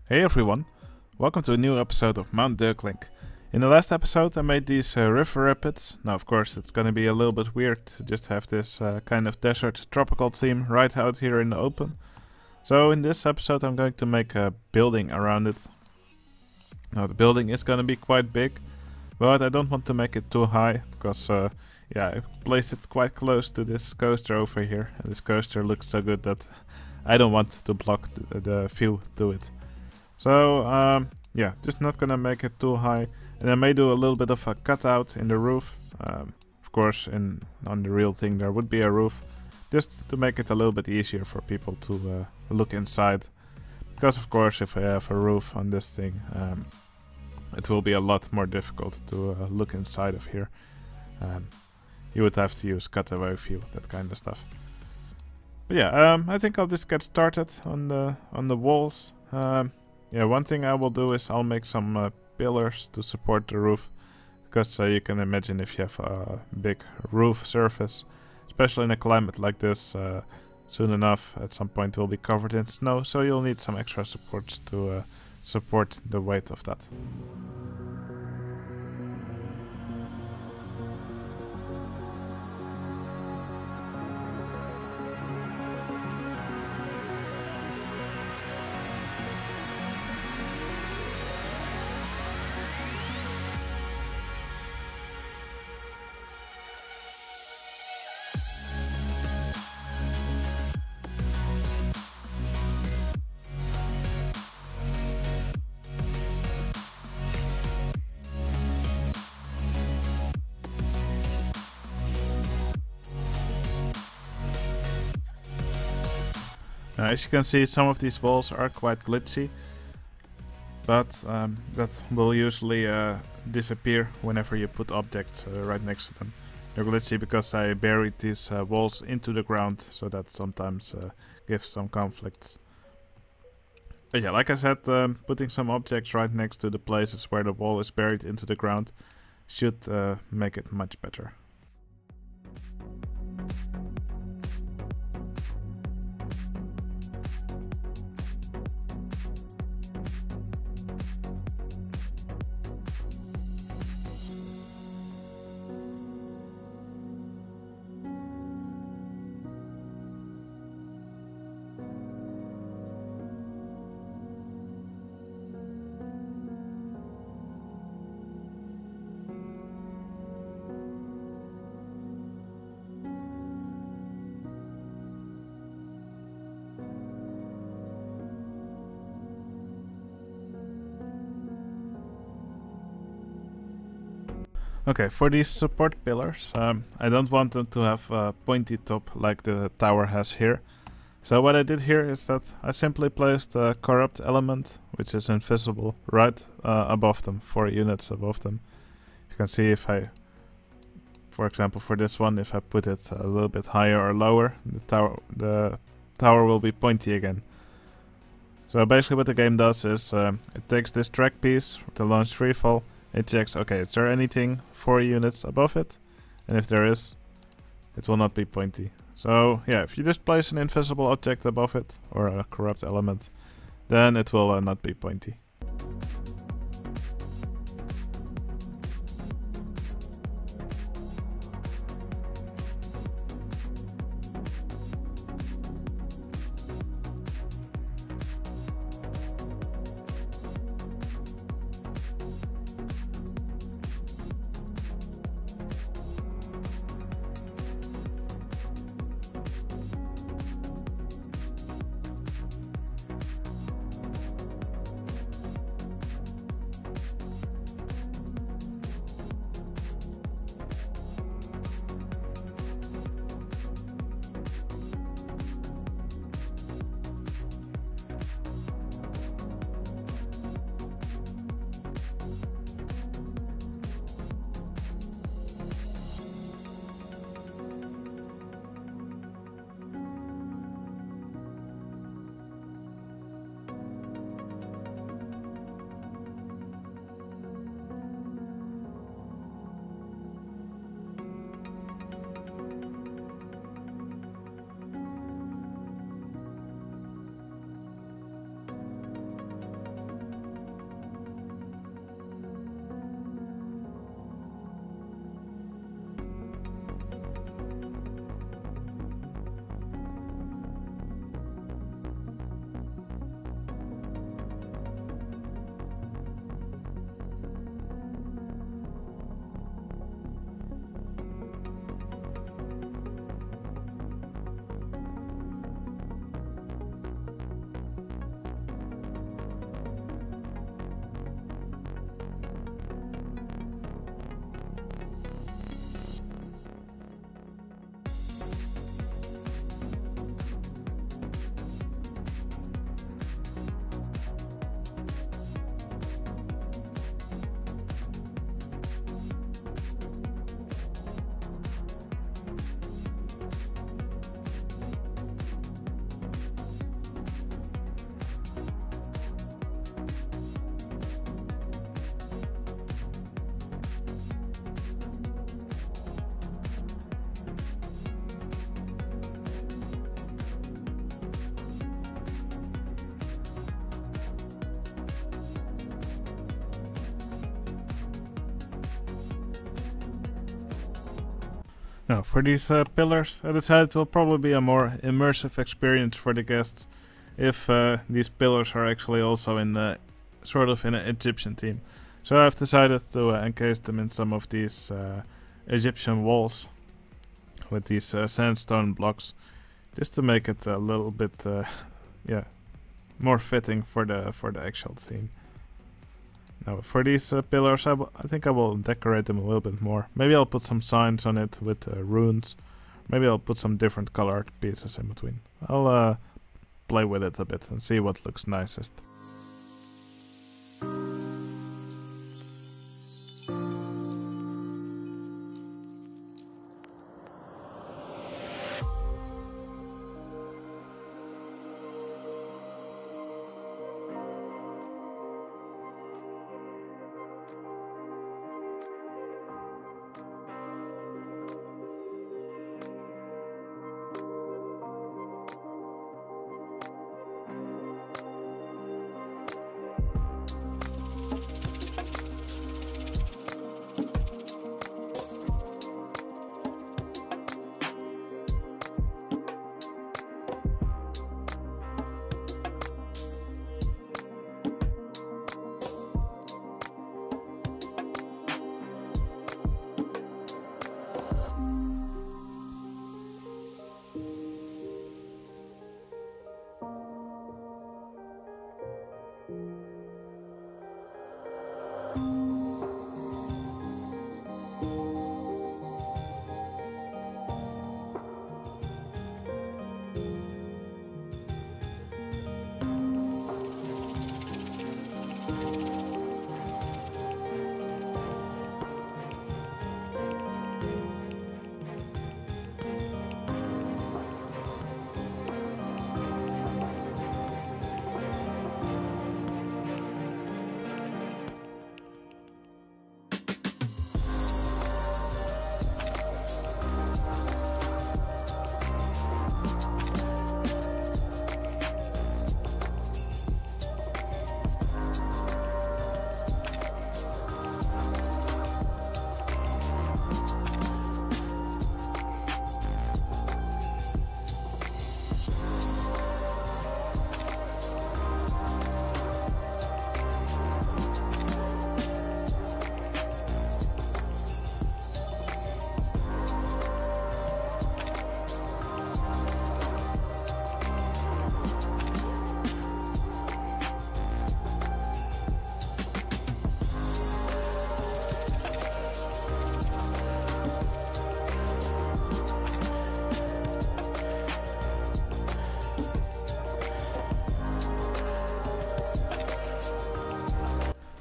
Hey everyone, welcome to a new episode of Mount Deurklink. In the last episode I made these river rapids. Now of course it's gonna be a little bit weird to just have this kind of desert tropical theme right out here in the open. So in this episode I'm going to make a building around it. Now the building is gonna be quite big, but I don't want to make it too high because I placed it quite close to this coaster over here. And this coaster looks so good that I don't want to block the view to it. So just not gonna make it too high, and I may do a little bit of a cutout in the roof. Of course, on the real thing there would be a roof, just to make it a little bit easier for people to look inside. Because of course, if I have a roof on this thing, it will be a lot more difficult to look inside of here. You would have to use cutaway view, that kind of stuff. But yeah, I think I'll just get started on the walls. One thing I will do is I'll make some pillars to support the roof, because you can imagine if you have a big roof surface, especially in a climate like this, soon enough at some point it will be covered in snow, so you'll need some extra supports to support the weight of that. Now, as you can see, some of these walls are quite glitchy, but that will usually disappear whenever you put objects right next to them. They're glitchy because I buried these walls into the ground, so that sometimes gives some conflicts. But yeah, like I said, putting some objects right next to the places where the wall is buried into the ground should make it much better. Okay, for these support pillars, I don't want them to have a pointy top like the tower has here. So what I did here is that I simply placed a corrupt element, which is invisible, right above them, 4 units above them. You can see if I, for example for this one, if I put it a little bit higher or lower, the tower will be pointy again. So basically what the game does is, it takes this track piece, the launch freefall, it checks, okay, is there anything 4 units above it? And if there is, it will not be pointy. So yeah, if you just place an invisible object above it, or a corrupt element, then it will not be pointy. Now, for these pillars, I decided it will probably be a more immersive experience for the guests if these pillars are actually also in the sort of in an Egyptian theme. So I've decided to encase them in some of these Egyptian walls with these sandstone blocks, just to make it a little bit, yeah, more fitting for the actual theme. Now for these pillars, I think I will decorate them a little bit more. Maybe I'll put some signs on it with runes. Maybe I'll put some different colored pieces in between. I'll play with it a bit and see what looks nicest.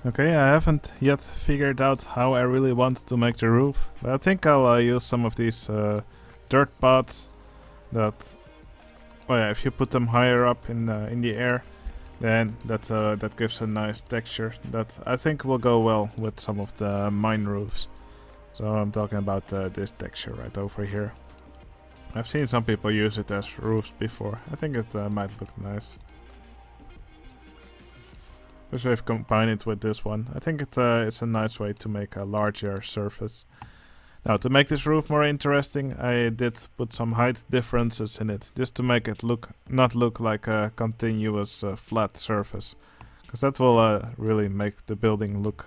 Okay, I haven't yet figured out how I really want to make the roof, but I think I'll use some of these dirt pots that, oh yeah, if you put them higher up in the air, then that gives a nice texture that I think will go well with some of the mine roofs. So I'm talking about this texture right over here. I've seen some people use it as roofs before. I think it might look nice. Especially if combine it with this one. I think it's a nice way to make a larger surface. Now to make this roof more interesting, I did put some height differences in it, just to make it not look like a continuous flat surface, because that will really make the building look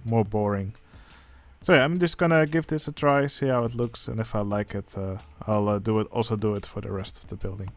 more boring. So yeah, I'm just gonna give this a try, see how it looks, and if I like it, I'll also do it for the rest of the building.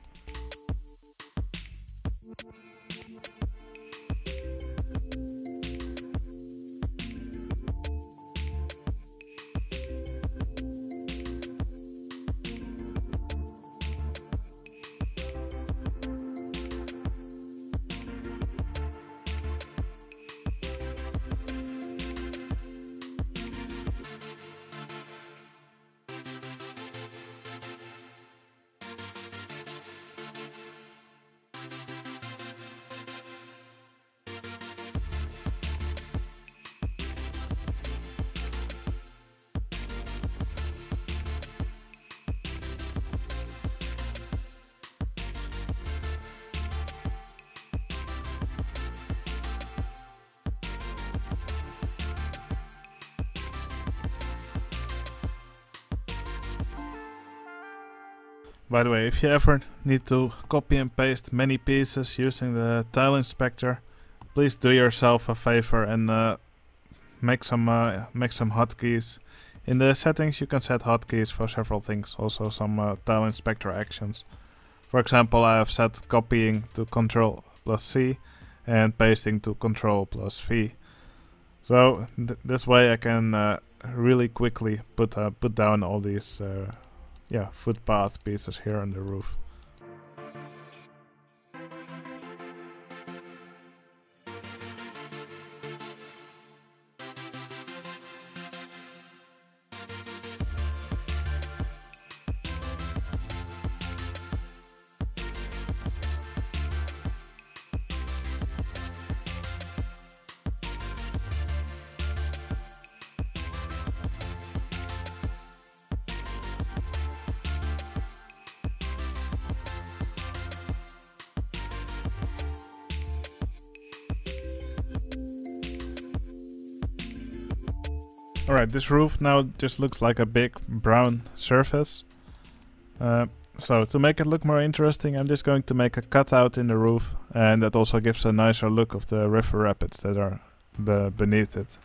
By the way, if you ever need to copy and paste many pieces using the tile inspector, please do yourself a favor and make some hotkeys. In the settings you can set hotkeys for several things, also some tile inspector actions. For example, I have set copying to Ctrl plus C and pasting to Ctrl plus V. So this way I can really quickly put down all these footpath pieces here on the roof. Alright, this roof now just looks like a big brown surface. So to make it look more interesting, I'm just going to make a cutout in the roof, and that also gives a nicer look of the river rapids that are beneath it.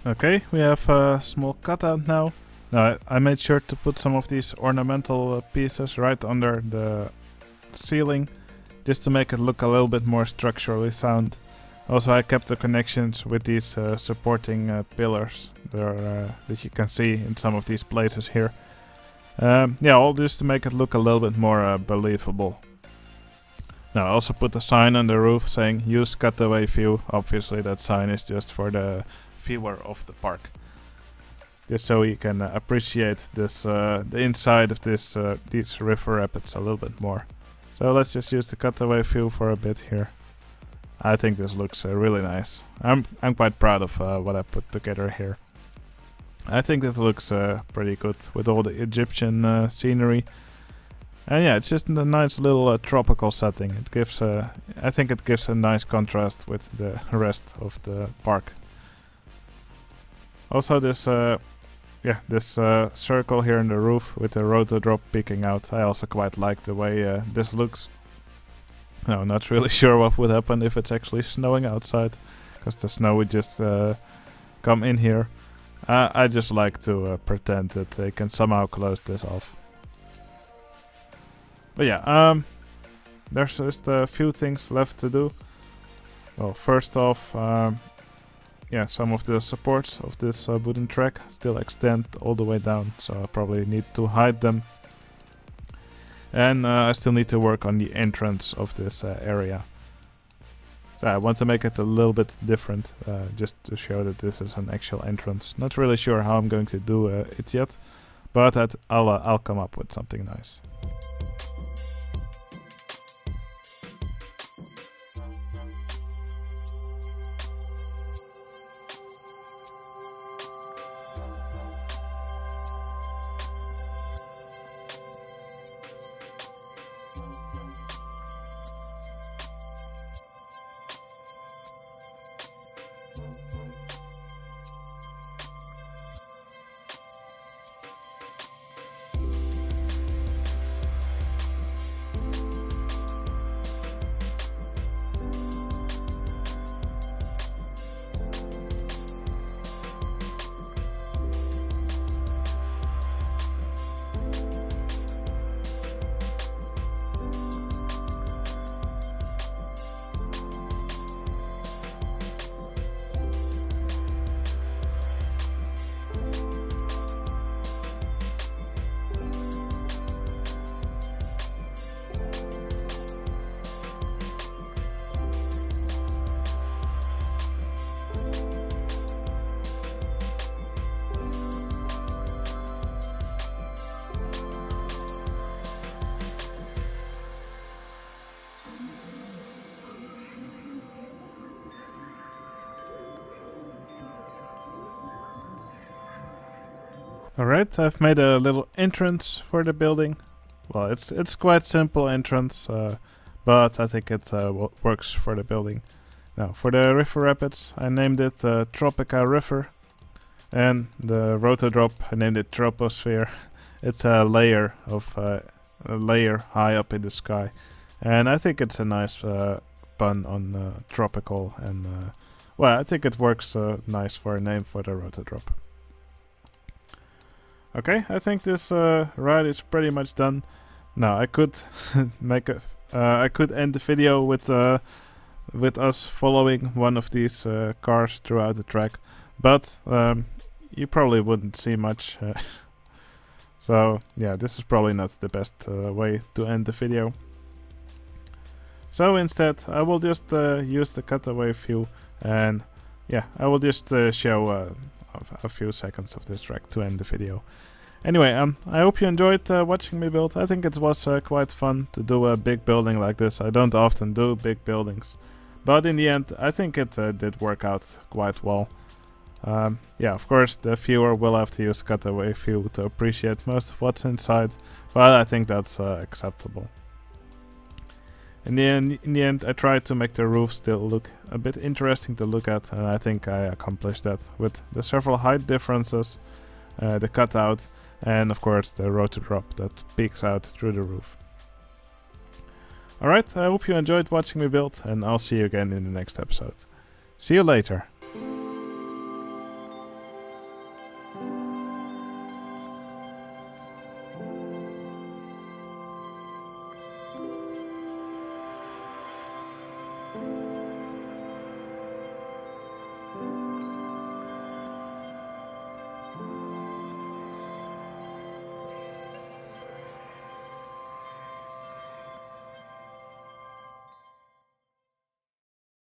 Okay, we have a small cutout now. Now I made sure to put some of these ornamental pieces right under the ceiling, just to make it look a little bit more structurally sound. Also, I kept the connections with these supporting pillars that you can see in some of these places here. Yeah, all just to make it look a little bit more believable. Now I also put a sign on the roof saying use cutaway view. Obviously that sign is just for the viewer of the park, just so you can appreciate this the inside of this these river rapids a little bit more. So let's just use the cutaway view for a bit here. I think this looks really nice. I'm quite proud of what I put together here. I think this looks pretty good with all the Egyptian scenery. And yeah, it's just a nice little tropical setting. It gives I think it gives a nice contrast with the rest of the park. Also this this circle here in the roof with the Roto-Drop peeking out, I also quite like the way this looks. No, not really sure what would happen if it's actually snowing outside, because the snow would just come in here. I just like to pretend that they can somehow close this off. But yeah, there's just a few things left to do. Well, first off, yeah, some of the supports of this wooden track still extend all the way down, so I probably need to hide them. And I still need to work on the entrance of this area. So I want to make it a little bit different, just to show that this is an actual entrance. Not really sure how I'm going to do it yet, but I'll come up with something nice. Alright, I've made a little entrance for the building. Well, it's quite simple entrance, but I think it works for the building. Now, for the river rapids, I named it Tropica River, and the Roto-Drop, I named it Troposphere. It's a layer high up in the sky, and I think it's a nice pun on tropical, and well, I think it works nice for a name for the Roto-Drop. Okay, I think this ride is pretty much done. Now I could I could end the video with us following one of these cars throughout the track, but you probably wouldn't see much. So yeah, this is probably not the best way to end the video. So instead, I will just use the cutaway view, and yeah, I will just show a few seconds of this track to end the video. Anyway, I hope you enjoyed watching me build. I think it was quite fun to do a big building like this. I don't often do big buildings, but in the end, I think it did work out quite well. Yeah, of course, the viewer will have to use cutaway view to appreciate most of what's inside, but I think that's acceptable. In the end, I tried to make the roof still look a bit interesting to look at, and I think I accomplished that with the several height differences, the cutout, and of course the Roto-Drop that peeks out through the roof. Alright, I hope you enjoyed watching me build, and I'll see you again in the next episode. See you later!